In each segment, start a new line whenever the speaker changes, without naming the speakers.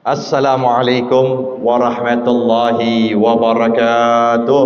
Assalamualaikum warahmatullahi wabarakatuh.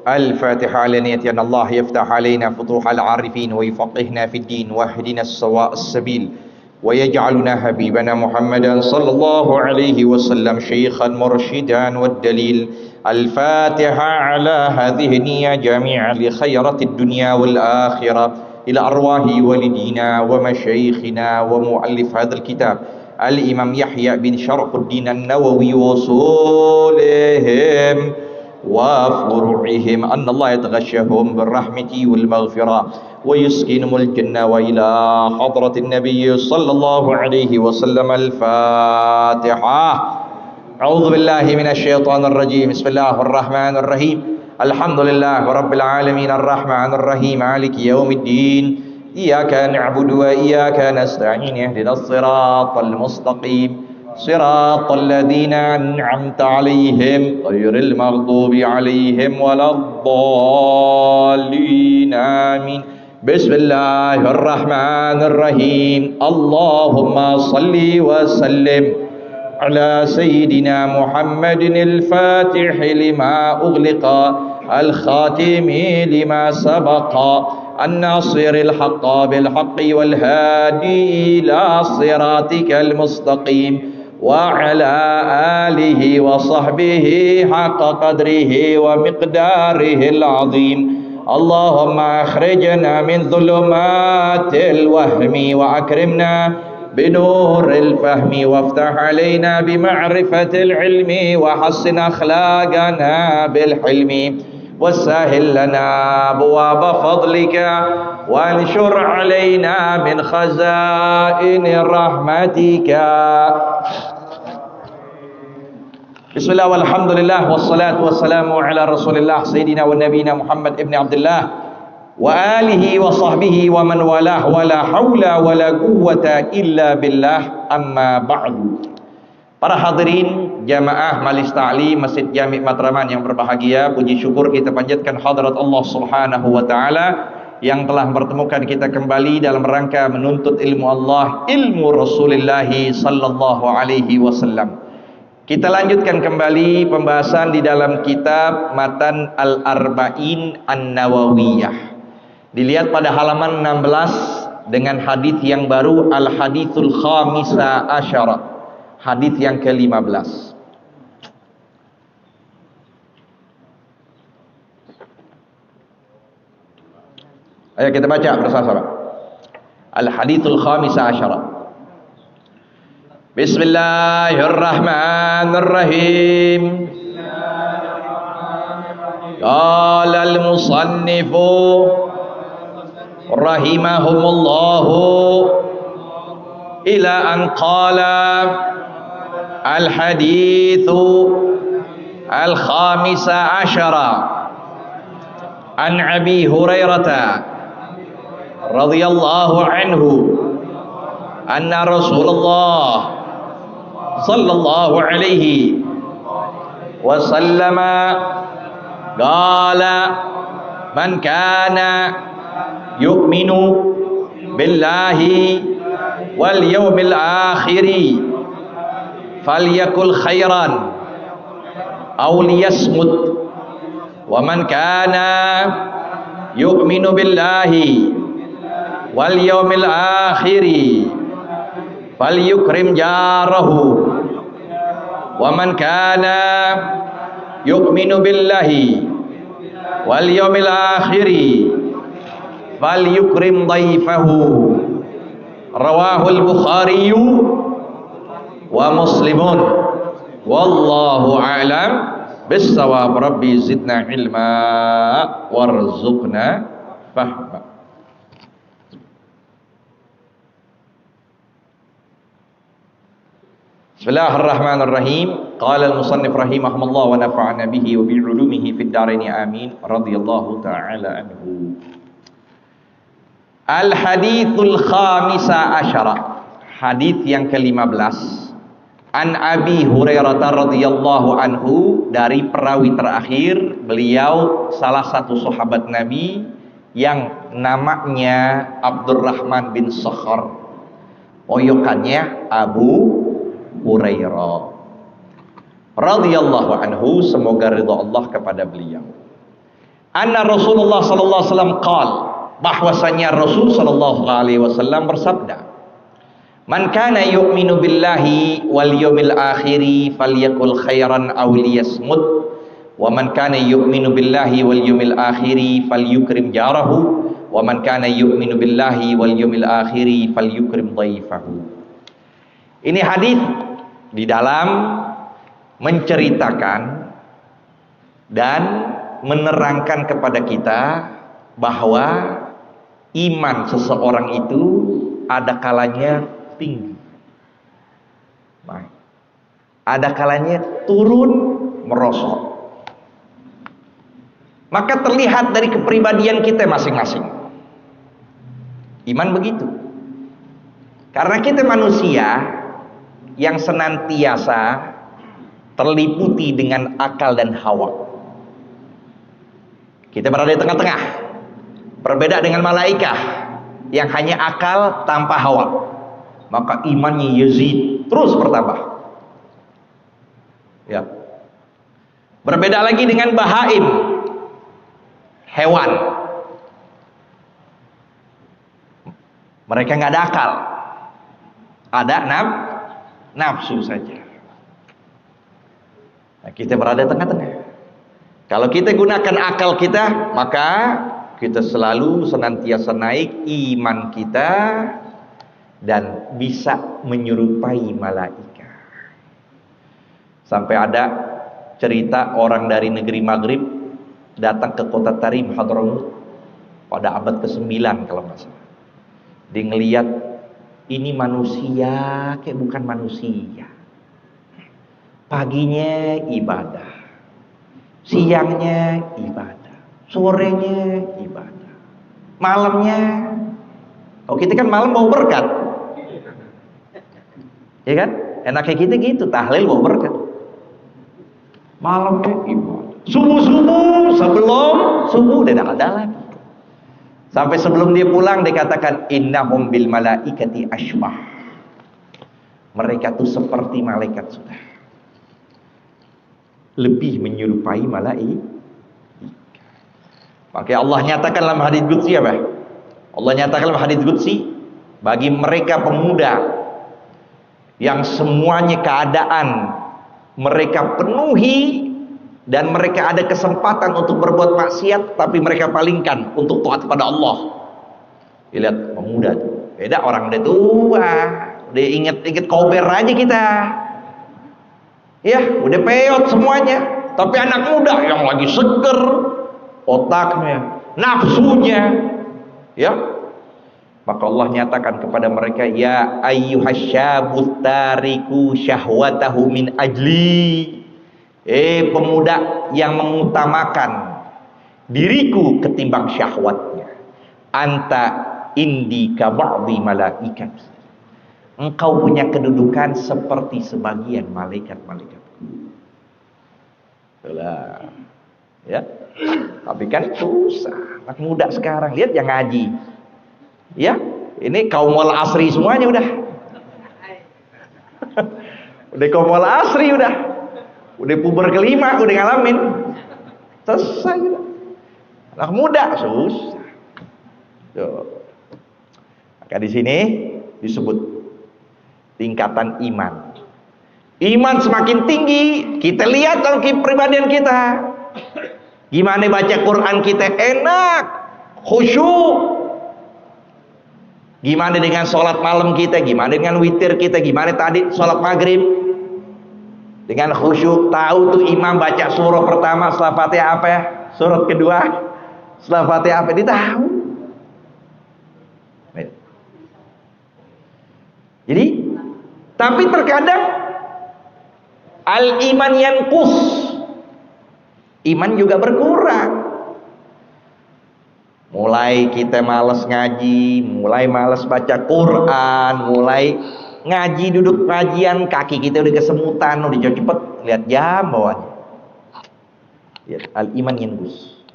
الفاتحة على نية أن الله يفتح علينا فتوح العارفين ويفقهنا في الدين واهدنا السواء السبيل ويجعلنا حبيبنا محمدا صلى الله عليه وسلم شيخا مرشدا والدليل. الفاتحة على هذه النية جميعا لخيرة الدنيا والآخرة إلى أرواح والدينا ومشايخنا ومؤلف هذا الكتاب الإمام يحيى بن شرف الدين النووي وصولهم وفروعهم أن الله يتغشهم بالرحمة والمغفرة ويسكنهم الجنة وإلى حضرة النبي صلى الله عليه وسلم. الفاتحة. أعوذ بالله من الشيطان الرجيم. بسم الله الرحمن الرحيم. الحمد لله رب العالمين الرحمن الرحيم مالك يوم الدين. إياك نعبد وإياك نستعين اهدنا الصراط المستقيم صراط الذين أنعمت عليهم غير المغضوب عليهم ولا الضالين آمين. بسم الله الرحمن الرحيم. اللهم صل وسلم على سيدنا محمد الفاتح لما أغلق الخاتم لما سبق الناصر الحق بالحق والهادي إلى صراطك المستقيم وعلى آله وصحبه حق قدره ومقداره العظيم. اللهم أخرجنا من ظلمات الوهم وأكرمنا بنور الفهم وافتح علينا بمعرفة العلم وحسن أخلاقنا بالحلم وسهل لنا أبواب فضلك وانشر علينا من خزائن رحمتك. بسم الله والحمد لله والصلاة والسلام على رسول الله سيدنا ونبينا محمد ابن عبد الله وآله وصحبه ومن والاه ولا حول ولا قوة إلا بالله أما بعد. Para hadirin jamaah Majelis Ta'lim Masjid Jami' Matraman yang berbahagia, puji syukur kita panjatkan hadirat Allah Subhanahu wa taala yang telah mempertemukan kita kembali dalam rangka menuntut ilmu Allah, ilmu Rasulullah sallallahu alaihi wasallam. Kita lanjutkan kembali pembahasan di dalam kitab Matan Al-Arba'in An-Nawawiyah. Dilihat pada halaman 16 dengan hadis yang baru, Al-Hadithul Khamisa Asyara. Hadis yang ke-15. Ayo kita baca bersama-sama. Al-Hadithul Khamisa Asyara. Bismillahirrahmanirrahim. Qala al-musannifu rahimahumullahu ila an qala al-hadithu al-khamisa asyara an Abi Hurairah radhiyallahu anhu anna Rasulullah sallallahu alaihi wasallam qala man kana yu'minu billahi wal yawmil akhiri falyakul khairan aw liyasmut wa man kana yu'minu billahi wal yawmil akhiri falyukrim jarahu wa man kana yu'minu billahi wal yawmil akhiri falyukrim dhaifahu. Rawahul Bukhari wa Muslimun. Wallahu a'lam bis-shawab. Rabbi zidna ilma warzuqna fahma. Bismillahirrahmanirrahim. Qala al-musannif rahimahullah wa nafa'ana bihi wa bi 'ulumihi fid dharain amin. Radhiyallahu ta'ala anhu. Al-Hadithul Khamisa Asyara. Hadits yang ke-15. An Abi Hurairah radhiyallahu anhu, dari perawi terakhir, beliau salah satu sahabat Nabi yang namanya Abdurrahman bin Sakhar. poyokannya Abu Hurairah radhiyallahu anhu, semoga ridha Allah kepada beliau. Anna Rasulullah sallallahu alaihi wasallam qaal, bahwasanya Rasul sallallahu alaihi wasallam bersabda, man kana yu'minu billahi wal yawmil akhiri falyakul khairan aw liyasmut, wa man kana yu'minu billahi wal yawmil akhiri falyukrim jarahu, wa man kana yu'minu billahi wal yawmil akhiri falyukrim dhaifahu. Ini hadis di dalam menceritakan dan menerangkan kepada kita bahwa iman seseorang itu ada kalanya tinggi, ada kalanya turun merosot. Maka terlihat dari kepribadian kita masing-masing. Iman begitu. Karena kita manusia yang senantiasa terliputi dengan akal dan hawa. Kita berada di tengah-tengah. Berbeda dengan malaikat yang hanya akal tanpa hawa. Maka imannya yazid, terus bertambah. Ya. Berbeda lagi dengan bahaim, hewan. Mereka nggak ada akal, ada nafsu saja. Nah, kita berada di tengah-tengah. Kalau kita gunakan akal kita, maka kita selalu senantiasa naik iman kita dan bisa menyerupai malaikat. Sampai ada cerita orang dari negeri Maghrib datang ke kota Tarim Hadramut pada abad ke-9 kalau nggak salah. Dia ngelihat ini manusia kayak bukan manusia. Paginya ibadah, siangnya ibadah, sorenya ibadah, malamnya, oh kita kan malam mau berkat, ya kan? Enaknya kita gitu, tahlil mau berkat, malamnya ibadah, subuh sebelum subuh udah ada lagi, sampai sebelum dia pulang dikatakan innahum bil malaikati ashbah, mereka tuh seperti malaikat sudah. Lebih menyerupai malaikat. Maka Allah nyatakan dalam hadits qudsi apa? Allah nyatakan dalam hadits qudsi, bagi mereka pemuda yang semuanya keadaan mereka penuhi dan mereka ada kesempatan untuk berbuat maksiat, tapi mereka palingkan untuk taat kepada Allah. Lihat pemuda itu, beda orang udah tua, udah inget kober aja kita. Ya, udah peyot semuanya. Tapi anak muda yang lagi seger otaknya, nafsunya, ya. Maka Allah nyatakan kepada mereka, ya ayyuhasyabut tariku syahwatahu min ajli. Pemuda yang mengutamakan diriku ketimbang syahwatnya. Anta indi ka ba'di malaikat. Engkau punya kedudukan seperti sebagian malaikat-malaikat. Itulah, ya. Tapi kan susah. Anak muda sekarang lihat yang ngaji, ya. Ini kaum wal asri semuanya udah. Udah kaum wal asri udah puber kelima, udah ngalamin. Selesai udah. Anak muda susah. Tuh. Maka di sini disebut tingkatan iman. Iman semakin tinggi, kita lihat dalam kepribadian kita. Gimana baca Quran kita enak, khusyuk. Gimana dengan sholat malam kita, gimana dengan witir kita, gimana tadi sholat maghrib. Dengan khusyuk, tahu tuh imam baca surah pertama setelah Fatihah apa ya? Surah kedua setelah Fatihah apa? Dia tahu. Jadi tapi terkadang al-iman yanqus, iman juga berkurang. Mulai kita malas ngaji, mulai malas baca Quran, mulai ngaji duduk kajian kaki kita udah kesemutan, udah cepet lihat jam bawahnya. Lihat al-iman yanqus.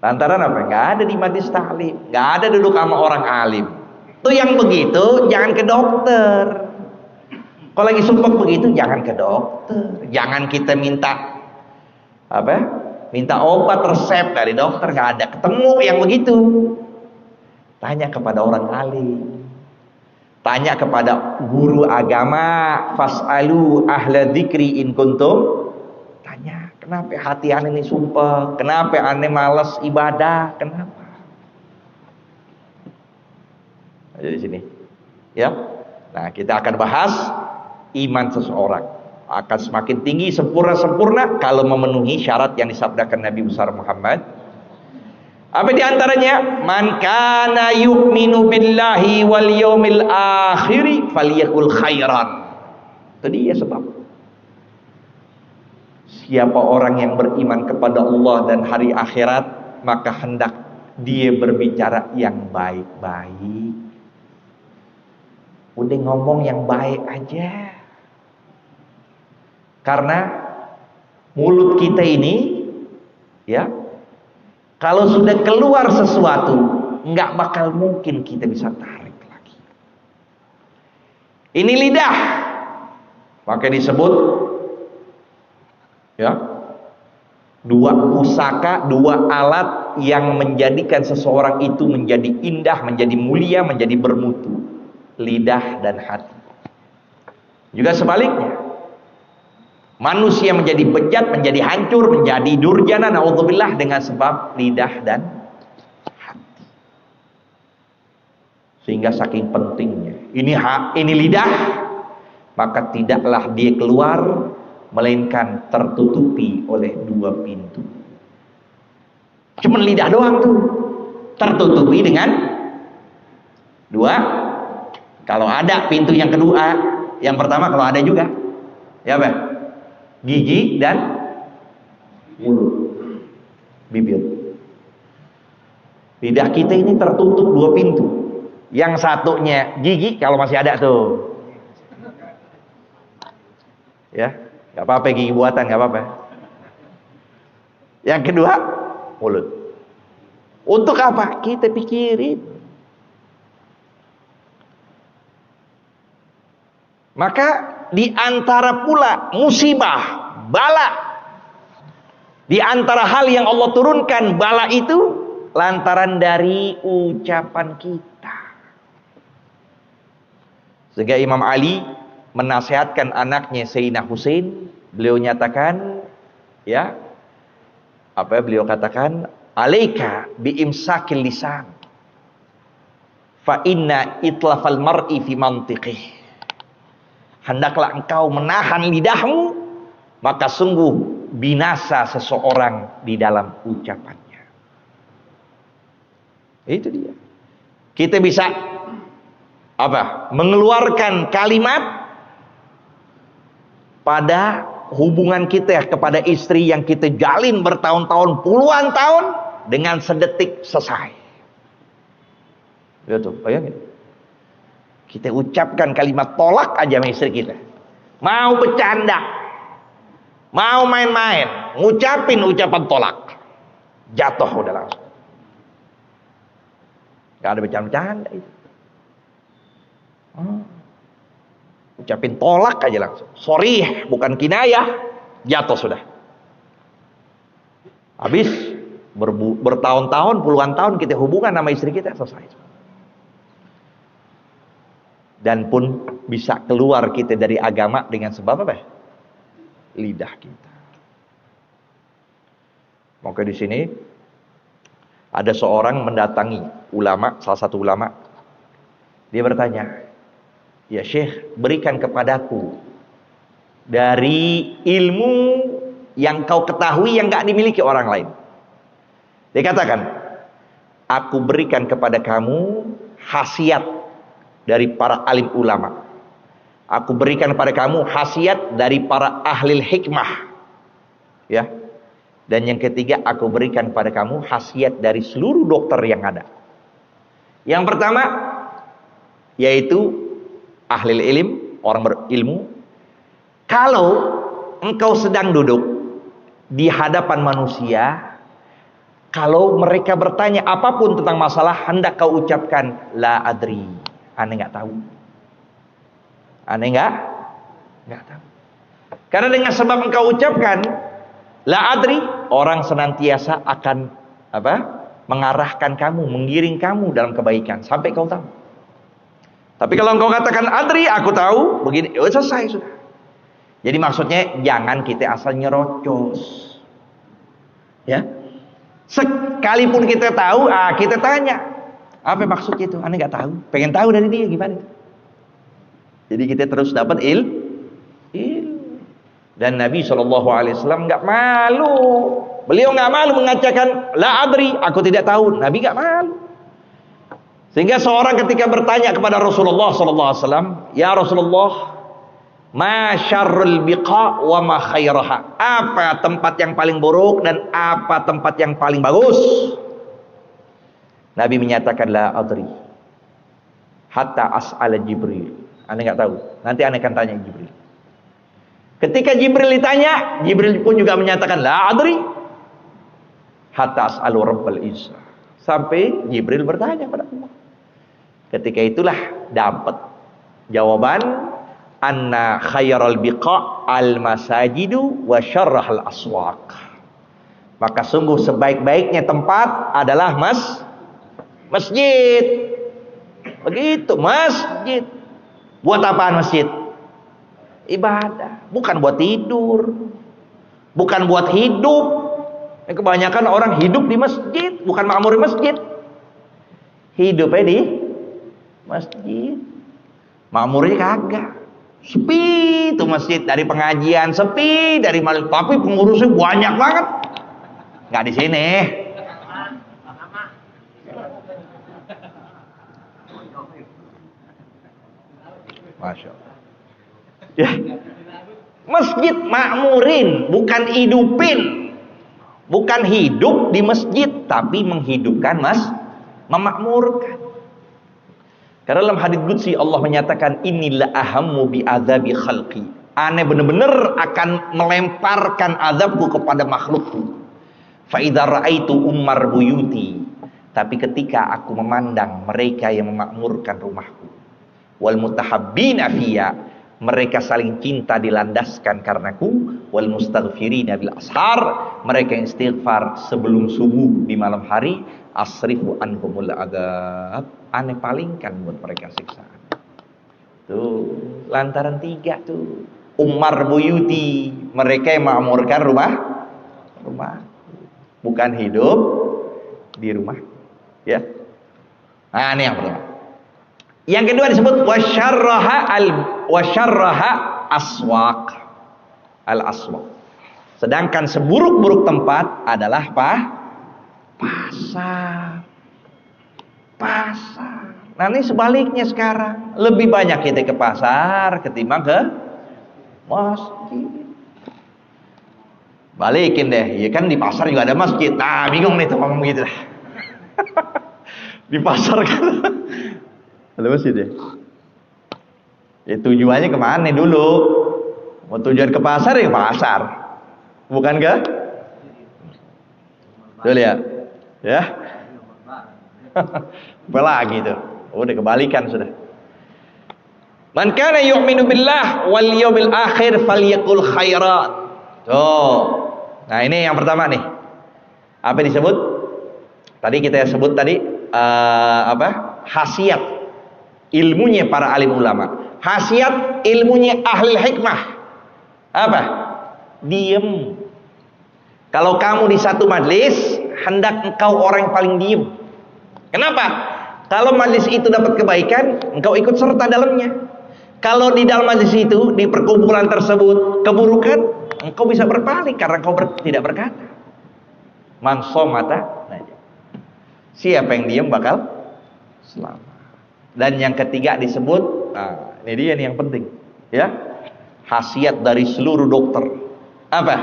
Lantaran apa? Nggak ada di majlis ta'lim, nggak ada duduk sama orang alim. Tuh yang begitu jangan ke dokter. Kalau lagi sumpek begitu jangan ke dokter. Jangan kita minta apa? Minta obat resep dari dokter, nggak ada ketemu yang begitu. Tanya kepada orang alim. Tanya kepada guru agama, fas'alu ahla dzikri in kuntum. Tanya, kenapa hati ane ini sumpah? Kenapa ane malas ibadah? Kenapa? Ada di sini. Ya. Nah, kita akan bahas iman seseorang akan semakin tinggi sempurna kalau memenuhi syarat yang disabdakan Nabi besar Muhammad. Apa di antaranya? Man kana yu'minu billahi wal yaumil akhir falyakul khairan. Itu dia sebab. Siapa orang yang beriman kepada Allah dan hari akhirat, maka hendak dia berbicara yang baik-baik. Udah ngomong yang baik aja. Karena mulut kita ini, ya, kalau sudah keluar sesuatu, nggak bakal mungkin kita bisa tarik lagi. Ini lidah, maka disebut, ya, dua pusaka, dua alat yang menjadikan seseorang itu menjadi indah, menjadi mulia, menjadi bermutu. Lidah dan hati. Juga sebaliknya, manusia menjadi bejat, menjadi hancur, menjadi durjana, naudzubillah, dengan sebab lidah dan hati. Sehingga saking pentingnya ini lidah, maka tidaklah dia keluar melainkan tertutupi oleh dua pintu. Cuma lidah doang tuh tertutupi dengan dua. Kalau ada pintu yang kedua, yang pertama kalau ada juga, ya apa? Gigi dan mulut, bibir. Lidah kita ini tertutup dua pintu. Yang satunya gigi kalau masih ada tuh, ya, nggak apa-apa, gigi buatan nggak apa-apa. Yang kedua mulut. Untuk apa? Kita pikirin. Maka di antara pula musibah, bala, di antara hal yang Allah turunkan bala itu lantaran dari ucapan kita. Sehingga Imam Ali menasihatkan anaknya Sayyidina Husain, beliau nyatakan, ya, apa beliau katakan, alaika bi imsakil lisan fa inna itlafal mar'i fi mantiqih. Hendaklah engkau menahan lidahmu, maka sungguh binasa seseorang di dalam ucapannya. Itu dia. Kita bisa apa? Mengeluarkan kalimat pada hubungan kita kepada istri yang kita jalin bertahun-tahun, puluhan tahun, dengan sedetik selesai. Lihat tuh, bayangin. Kita ucapkan kalimat tolak aja sama istri kita. Mau bercanda, mau main-main, ngucapin ucapan tolak, jatuh udah langsung. Gak ada bercanda-bercanda itu. Ucapin tolak aja langsung. Sorry, bukan kinayah, jatuh sudah. Habis bertahun-tahun, puluhan tahun kita hubungan sama istri kita, selesai. Dan pun bisa keluar kita dari agama dengan sebab apa? Lidah kita. Maka di sini ada seorang mendatangi ulama, salah satu ulama. Dia bertanya, ya Syekh, berikan kepadaku dari ilmu yang kau ketahui yang gak dimiliki orang lain. Dia katakan, aku berikan kepada kamu khasiat dari para alim ulama. Aku berikan kepada kamu khasiat dari para ahli hikmah. Ya. Dan yang ketiga, aku berikan kepada kamu khasiat dari seluruh dokter yang ada. Yang pertama, yaitu ahli ilm, orang berilmu. Kalau engkau sedang duduk di hadapan manusia, kalau mereka bertanya apapun tentang masalah, hendak kau ucapkan la adri. Ane nggak tahu. Ane nggak tahu. Karena dengan sebab engkau ucapkan la adri, orang senantiasa akan mengarahkan kamu, menggiring kamu dalam kebaikan sampai kau tahu. Tapi kalau engkau katakan adri, aku tahu, begini, selesai sudah. Jadi maksudnya jangan kita asal nyerocos. Ya. Sekalipun kita tahu, kita tanya, apa maksudnya itu? Ane nggak tahu, pengen tahu dari dia gimana. Jadi kita terus dapat ilmu. Dan Nabi SAW nggak malu. Beliau nggak malu mengatakan la adri, aku tidak tahu. Nabi nggak malu. Sehingga seorang ketika bertanya kepada Rasulullah SAW, ya Rasulullah, ma syarrul biqa wa ma khairaha, apa tempat yang paling buruk dan apa tempat yang paling bagus? Nabi menyatakan la adri hatta as'ala Jibril. Ane nggak tahu, nanti ane akan tanya Jibril. Ketika Jibril ditanya, Jibril pun juga menyatakan la adri hatta as'alu rabbal izza, sampai Jibril bertanya kepada Allah. Ketika itulah dapat jawaban anna khairal biqa al masajidu wa syarrahal aswaq. Maka sungguh sebaik-baiknya tempat adalah masjid. Begitu, masjid. Buat apaan masjid? Ibadah, bukan buat tidur, bukan buat hidup. Kebanyakan orang hidup di masjid, bukan makmur di masjid. Hidupnya di masjid, makmurnya kagak. Sepi itu masjid, dari pengajian sepi, dari malam, tapi pengurusnya banyak banget. Nggak di sini. Masya Allah. Ya. Masjid makmurin, bukan hidupin. Bukan hidup di masjid, tapi menghidupkan memakmurkan. Karena dalam hadits qudsi Allah menyatakan inilah ahammu bi adzabi khalqi. Ane benar-benar akan melemparkan azabku kepada makhlukku. Fa idza raaitu ummar buyuti, tapi ketika aku memandang mereka yang memakmurkan rumahku, wal mutahabbina fiyya, mereka saling cinta dilandaskan karenaku, wal mustaghfirina bil ashar, mereka yang istighfar sebelum subuh di malam hari, asrifu anhumul adzab, ane palingkan buat mereka siksaan. Tuh, lantaran 3 tuh. Ummar buyuti, mereka yang memakmurkan rumah, bukan hidup di rumah. Ya. Nah, ini yang pertama. Yang kedua disebut wasyarraha aswaq. Al-aswaq. Sedangkan seburuk-buruk tempat adalah pasar. Nah, ini sebaliknya sekarang. Lebih banyak kita ke pasar ketimbang ke masjid. Balikin deh, ya kan di pasar juga ada masjid. Nah, bingung nih tuh ngomong gitu. Di pasar kan ada masjid ya. Ya tujuannya kemana dulu? Mau tujuan ke pasar ya pasar, bukan ke? Betul ya? Ya. Apa lagi tuh? Udah kebalikan sudah. Man kana yu'minu billah wal yawmil akhir falyaqul khairat. Tuh. Nah, ini yang pertama nih. Apa disebut? Tadi kita sebut tadi khasiat ilmunya para alim ulama. Khasiat ilmunya ahli hikmah. Apa? Diem. Kalau kamu di satu majlis, hendak engkau orang yang paling diem. Kenapa? Kalau majlis itu dapat kebaikan, engkau ikut serta dalamnya. Kalau di dalam majlis itu, di perkumpulan tersebut, keburukan, engkau bisa berpaling karena engkau tidak berkata. Man somata, siapa yang diam bakal selamat. Dan yang ketiga disebut, nah, ini dia nih yang penting, ya, khasiat dari seluruh dokter. Apa?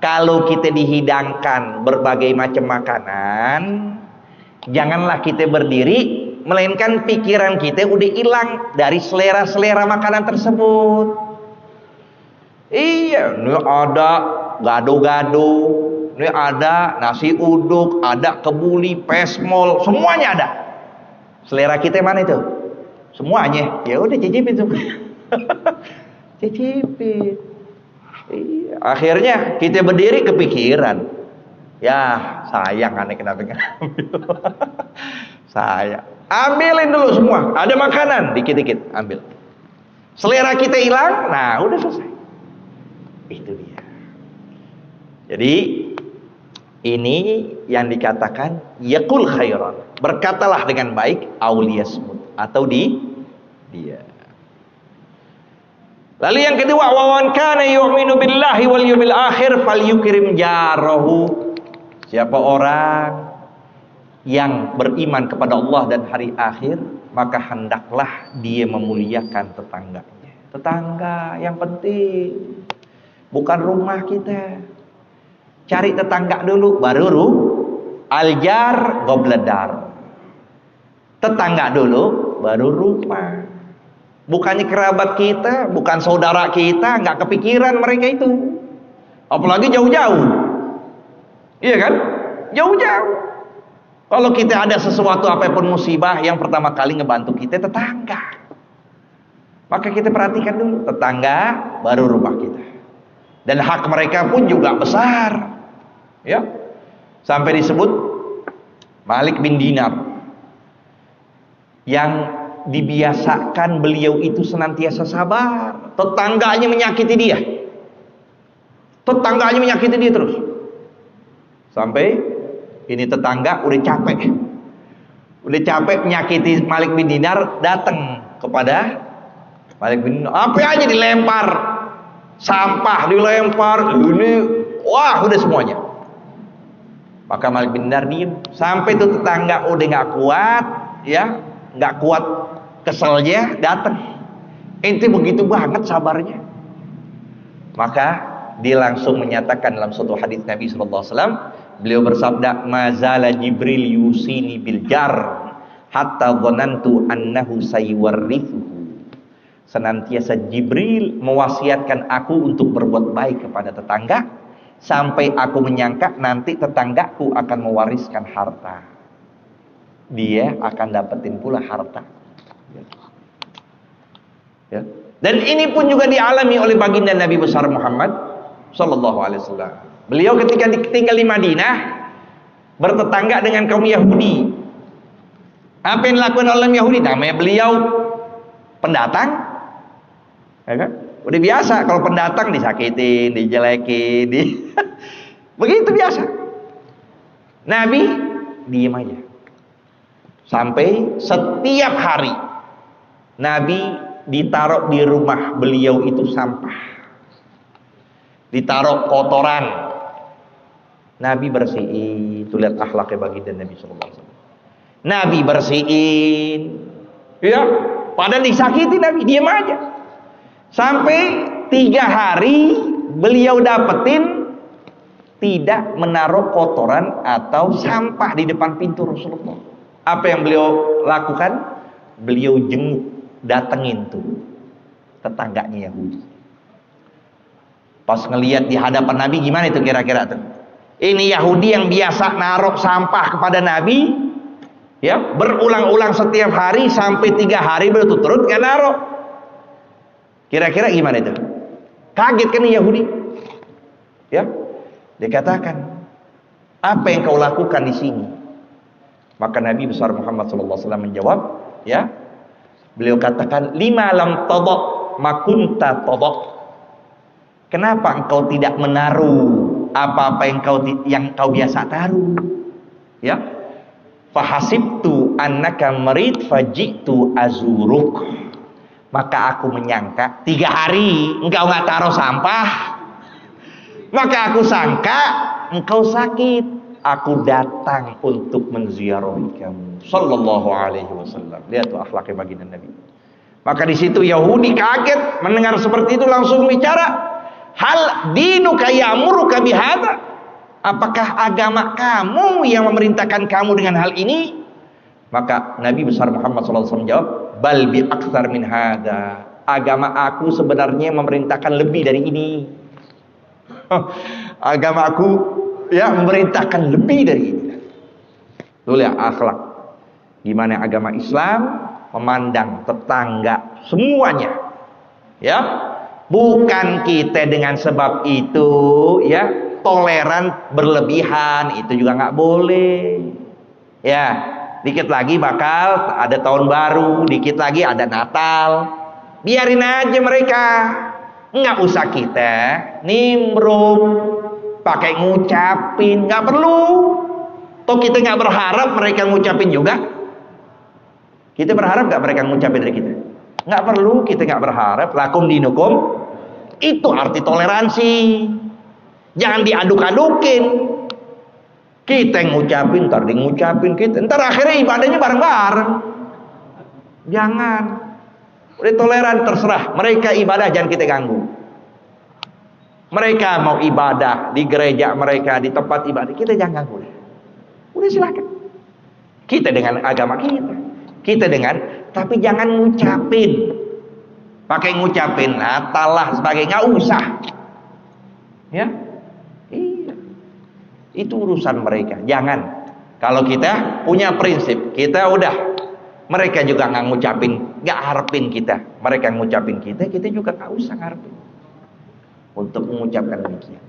Kalau kita dihidangkan berbagai macam makanan, janganlah kita berdiri, melainkan pikiran kita udah hilang dari selera-selera makanan tersebut. Iya, ini ada gado-gado, ini ada nasi uduk, ada kebuli, pesmol, semuanya ada. Selera kita mana itu? Semuanya. Ya udah cicipin semua. Cicipin. Iya. Akhirnya kita berdiri kepikiran. Ya sayang aneh kenapa ngambil. Saya ambilin dulu semua. Ada makanan dikit-dikit ambil. Selera kita hilang, nah udah selesai. Itu dia. Jadi ini yang dikatakan yaqul khairan. Berkatalah dengan baik auliyasmut atau dia. Lalu yang kedua, wa man kana yu'minu billahi wal yawmil akhir falyukrim jarahu. Siapa orang yang beriman kepada Allah dan hari akhir, maka hendaklah dia memuliakan tetangganya. Tetangga yang penting, bukan rumah kita. Cari tetangga dulu, baru aljar gobledar. Tetangga dulu, baru rumah. Bukannya kerabat kita, bukan saudara kita, nggak kepikiran mereka itu. Apalagi jauh-jauh. Iya kan? Jauh-jauh. Kalau kita ada sesuatu apapun musibah, yang pertama kali ngebantu kita tetangga. Maka kita perhatikan dulu tetangga, baru rumah kita. Dan hak mereka pun juga besar. Ya. Sampai disebut Malik bin Dinar yang dibiasakan beliau itu senantiasa sabar. Tetangganya menyakiti dia. Tetangganya menyakiti dia terus. Sampai ini tetangga udah capek menyakiti Malik bin Dinar, datang kepada Malik bin Dinar. Apa aja dilempar, sampah dilempar, ini wah udah semuanya. Maka Malik bin Dinar diem. Sampai tuh tetangga udah nggak kuat, ya nggak kuat keselnya, datang. Ente begitu banget sabarnya. Maka dia langsung menyatakan dalam suatu hadis Nabi sallallahu alaihi wasallam, beliau bersabda, mazala Jibril yusini bil jar hatta dhanantu annahu sayuwarrithuhu. Senantiasa Jibril mewasiatkan aku untuk berbuat baik kepada tetangga, sampai aku menyangka nanti tetanggaku akan mewariskan harta. Dia akan dapetin pula harta. Ya. Dan ini pun juga dialami oleh baginda Nabi besar Muhammad sallallahu alaihi wasallam. Beliau ketika tinggal di Madinah bertetangga dengan kaum Yahudi. Apa yang dilakukan oleh Yahudi? Namanya beliau pendatang, ya kan? Udah biasa kalau pendatang disakitin, dijelekin, begitu biasa. Nabi diem aja. Sampai setiap hari Nabi ditaruh di rumah beliau itu sampah, ditaruh kotoran. Nabi bersihin. Itu lihat akhlaknya baginda Nabi sallallahu alaihi wasallam. Nabi bersihin. Ya, padahal disakiti Nabi diam aja. Sampai 3 hari beliau dapetin tidak menaruh kotoran atau sampah di depan pintu Rasulullah. Apa yang beliau lakukan? Beliau jenguk, datengin tuh tetangganya Yahudi. Pas ngelihat di hadapan Nabi, gimana itu kira-kira tuh? Ini Yahudi yang biasa naruh sampah kepada Nabi, ya berulang-ulang setiap hari sampai 3 hari berturut-turut gak naruh. Kira-kira gimana itu? Kaget kan Yahudi? Ya, dikatakan, apa yang kau lakukan di sini? Maka Nabi besar Muhammad SAW menjawab, ya, beliau katakan, lima lam tadok makunta tadok. Kenapa engkau tidak menaruh apa-apa yang kau biasa taruh? Ya, fahasibtu annaka marid fajitu azuruk. Maka aku menyangka 3 hari engkau nggak taruh sampah, maka aku sangka engkau sakit. Aku datang untuk menziarahi kamu. Sallallahu alaihi wasallam. Lihat tuh akhlaknya baginda Nabi. Maka di situ Yahudi kaget mendengar seperti itu, langsung bicara, hal dinuka ya'muruka bihadza? Apakah agama kamu yang memerintahkan kamu dengan hal ini? Maka Nabi besar Muhammad SAW menjawab, bal bi aktsar min hadza. Agama aku sebenarnya memerintahkan lebih dari ini. Agama aku ya memerintahkan lebih dari ini. Tuh lihat akhlak. Gimana agama Islam memandang tetangga, semuanya. Ya. Bukan kita dengan sebab itu ya toleran berlebihan, itu juga nggak boleh. Ya, dikit lagi bakal ada tahun baru, dikit lagi ada Natal. Biarin aja mereka. Nggak usah kita nimbrung, pakai ngucapin, nggak perlu. Toh kita nggak berharap mereka ngucapin juga. Kita berharap nggak mereka ngucapin dari kita? Nggak perlu, kita nggak berharap. Lakum dinukum, itu arti toleransi. Jangan diaduk-adukin. Kita yang ngucapin, ntar dia ngucapin kita, ntar akhirnya ibadahnya bareng-bareng. Jangan. Udah toleran, terserah. Mereka ibadah jangan kita ganggu. Mereka mau ibadah di gereja mereka, di tempat ibadah, kita jangan ganggu. Udah silakan. Kita dengan agama kita. Kita dengan, tapi jangan ngucapin. Pakai ngucapin Natal lah sebagai, nggak usah. Ya, iya. Itu urusan mereka. Jangan. Kalau kita punya prinsip, kita udah. Mereka juga nggak ngucapin, nggak harapin kita. Mereka ngucapin kita juga nggak usah ngarepin untuk mengucapkan demikian.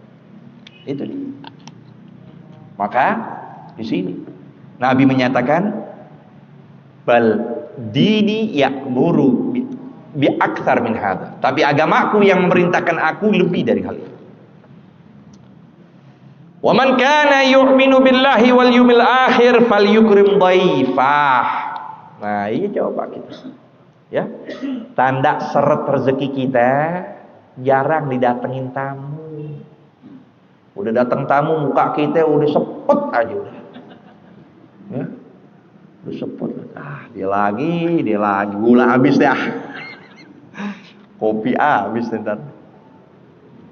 Itu dia. Maka di sini Nabi menyatakan, bal dini ya'muru bi aktsar min hadza. Tapi agamaku yang memerintahkan aku lebih dari hal itu. Wa man kana yu'minu billahi wal yawmil akhir falyukrim dhaifah. Nah, ini coba kita. Ya. Tanda seret rezeki kita, jarang didatengin tamu. Udah datang tamu, muka kita udah sepet aja udah. Ya. Udah sepet. Dia lagi gula habis deh. Kopi habis ntar.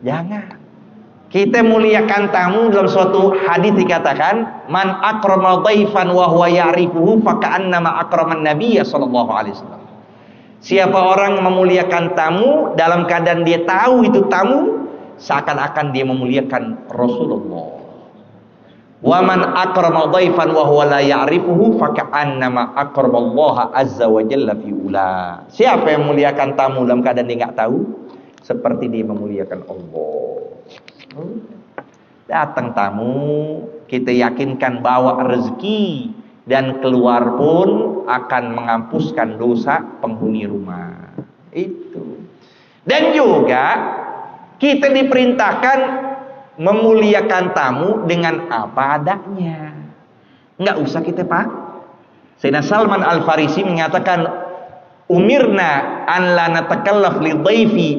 Jangan. Kita muliakan tamu. Dalam suatu hadis dikatakan, man akrama dhaifan wa huwa ya'rifuhu fa ka'annama akraman nabiyya sallallahu alaihi wasallam. Siapa orang memuliakan tamu dalam keadaan dia tahu itu tamu, seakan-akan dia memuliakan Rasulullah. Wa man akrama dhaifan wa huwa la ya'rifuhu fa ka'annama akramallaha azza wa jalla fi ula. Siapa yang memuliakan tamu dalam keadaan dia enggak tahu, seperti dia memuliakan Allah. Datang tamu, kita yakinkan bawa rezeki, dan keluar pun akan menghapuskan dosa penghuni rumah. Itu. Dan juga kita diperintahkan memuliakan tamu dengan apa adanya. Enggak usah kita pak. Sayyidina Salman Al-Farisi mengatakan, umirna an la natakallaf li dhaifi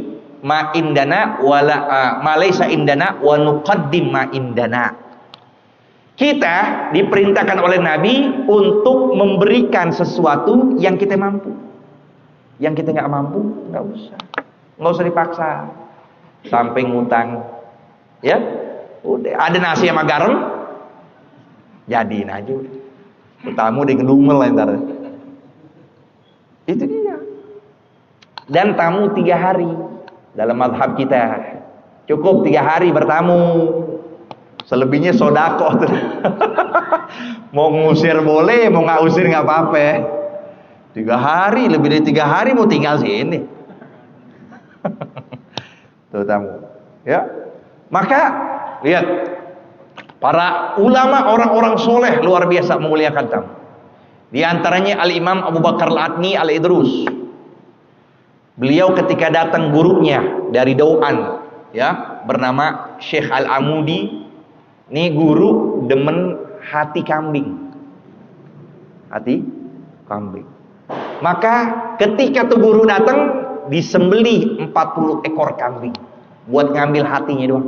ma indana wala ma laysa indana wa nuqaddim ma indana. Kita diperintahkan oleh Nabi untuk memberikan sesuatu yang kita mampu. Yang kita nggak mampu, nggak usah dipaksa. Sampai ngutang, ya, udah ada nasi sama garam, jadiin aja. Tamu di ngedumel ntar. Itu dia. Dan tamu 3 hari. Dalam mazhab kita cukup 3 hari bertamu, selebihnya sodako. Mau ngusir boleh, mau nggak usir nggak apa-apa. 3 hari, lebih dari 3 hari mau tinggal sini. Tuh tamu, ya. Maka lihat para ulama, orang-orang soleh luar biasa memuliakan tamu. Di antaranya Al-Imam Abu Bakar Al-Adni Al-Idrus. Beliau ketika datang gurunya dari Dauan, ya, bernama Syekh Al-Amudi. Ini guru demen hati kambing. Hati kambing. Maka ketika tuh guru datang, disembelih 40 ekor kambing buat ngambil hatinya doang.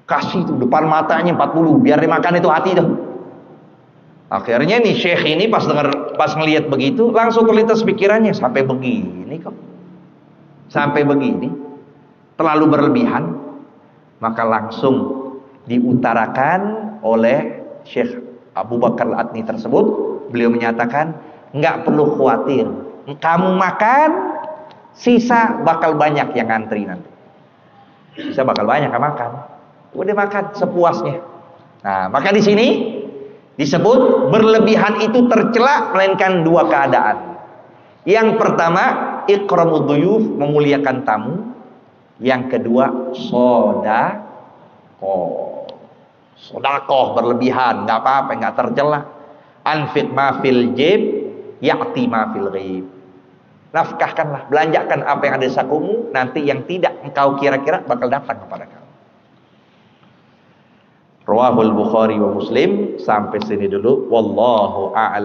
Kasih tuh depan matanya 40, biar dimakan itu hati tuh. Akhirnya nih Syekh ini pas ngelihat begitu, langsung terlintas pikirannya, sampai begini kok. Sampai begini. Terlalu berlebihan. Maka langsung diutarakan oleh Syekh Abu Bakar Al-Adni tersebut. Beliau menyatakan, nggak perlu khawatir. Kamu makan, sisa bakal banyak yang ngantri nanti. Sisa bakal banyak yang makan. Udah makan sepuasnya. Nah, maka di sini Disebut berlebihan itu tercela melainkan dua keadaan. Yang pertama, ikramud duyuf, memuliakan tamu. Yang kedua, sodakoh berlebihan, nggak apa-apa, nggak tercela. Anfiq ma fil jib, ya'ti ma fil ghaib. Nafkahkanlah, belanjakan apa yang ada di sakumu, nanti yang tidak engkau kira-kira bakal datang kepada kamu. Rawahul Bukhari wa Muslim. Sampai sini dulu, wallahu a'lam.